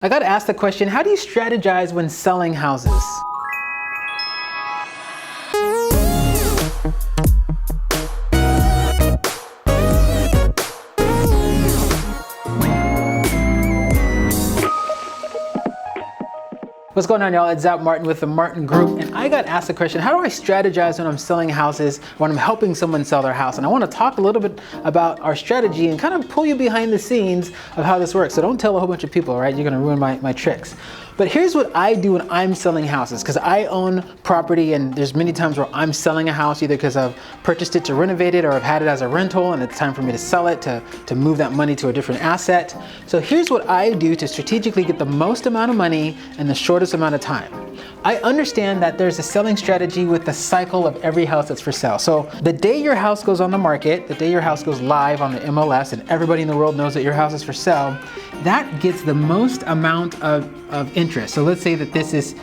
I got asked the question, how do you strategize when selling houses? What's going on, y'all? It's Zap Martin with the Martin Group, and I got asked the question, how do I strategize when I'm selling houses, when I'm helping someone sell their house? And I want to talk a little bit about our strategy and kind of pull you behind the scenes of how this works. So don't tell a whole bunch of people, right? You're going to ruin my tricks. But here's what I do when I'm selling houses, because I own property, and there's many times where I'm selling a house either because I've purchased it to renovate it or I've had it as a rental and it's time for me to sell it to move that money to a different asset. So here's what I do to strategically get the most amount of money in the shortest amount of time. I understand that there's a selling strategy with the cycle of every house that's for sale. So the day your house goes on the market, the day your house goes live on the MLS and everybody in the world knows that your house is for sale, that gets the most amount of interest. So let's say that this is,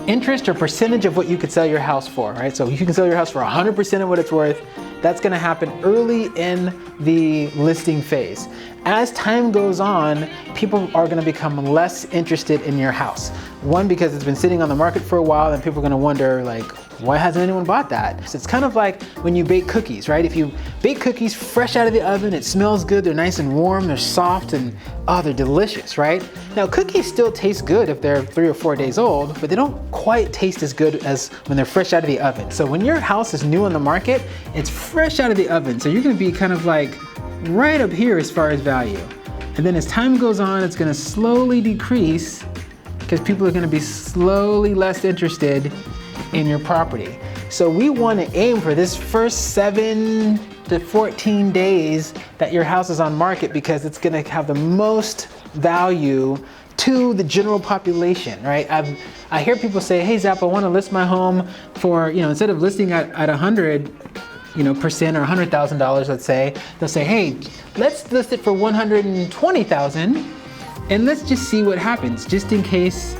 interest or percentage of what you could sell your house for, right? So you can sell your house for 100% of what it's worth. That's gonna happen early in the listing phase. As time goes on, people are gonna become less interested in your house. One, because it's been sitting on the market for a while and people are gonna wonder, like, why hasn't anyone bought that? So it's kind of like when you bake cookies, right? If you bake cookies fresh out of the oven, it smells good, they're nice and warm, they're soft, and they're delicious, right? Now, cookies still taste good if they're 3 or 4 days old, but they don't quite taste as good as when they're fresh out of the oven. So when your house is new on the market, it's fresh out of the oven. So you're gonna be kind of like right up here as far as value. And then as time goes on, it's gonna slowly decrease because people are gonna be slowly less interested in your property. So we wanna aim for this first 7 to 14 days that your house is on market, because it's gonna have the most value to the general population, right? I hear people say, hey Zap, I wanna list my home for, instead of listing at 100%, or $100,000, let's say, they'll say, hey, let's list it for 120,000 and let's just see what happens, just in case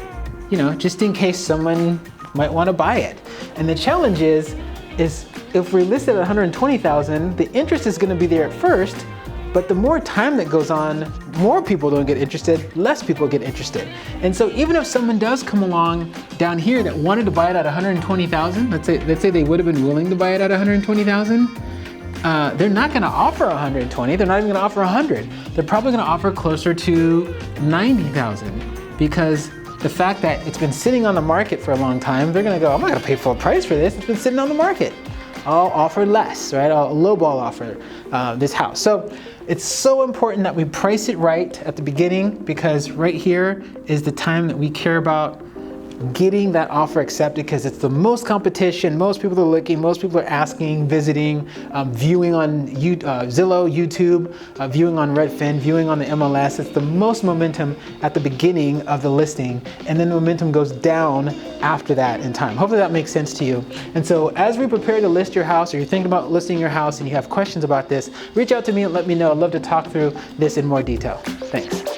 someone might want to buy it. And the challenge is if we list it at 120,000, the interest is going to be there at first, but the more time that goes on, more people don't get interested, less people get interested. And so even if someone does come along down here that wanted to buy it at 120,000, let's say they would have been willing to buy it at 120,000, they're not going to offer 120. They're not even going to offer 100. They're probably going to offer closer to 90,000, because the fact that it's been sitting on the market for a long time, they're going to go, I'm not going to pay full price for this. It's been sitting on the market. I'll offer less, right? I'll lowball offer this house. So it's so important that we price it right at the beginning, because right here is the time that we care about getting that offer accepted, because it's the most competition. Most people are looking, most people are asking, visiting, viewing on Zillow, YouTube, viewing on Redfin, viewing on the MLS. It's the most momentum at the beginning of the listing, and then the momentum goes down after that in time. Hopefully that makes sense to you. And so as we prepare to list your house, or you're thinking about listing your house and you have questions about this, reach out to me and let me know. I'd love to talk through this in more detail. Thanks.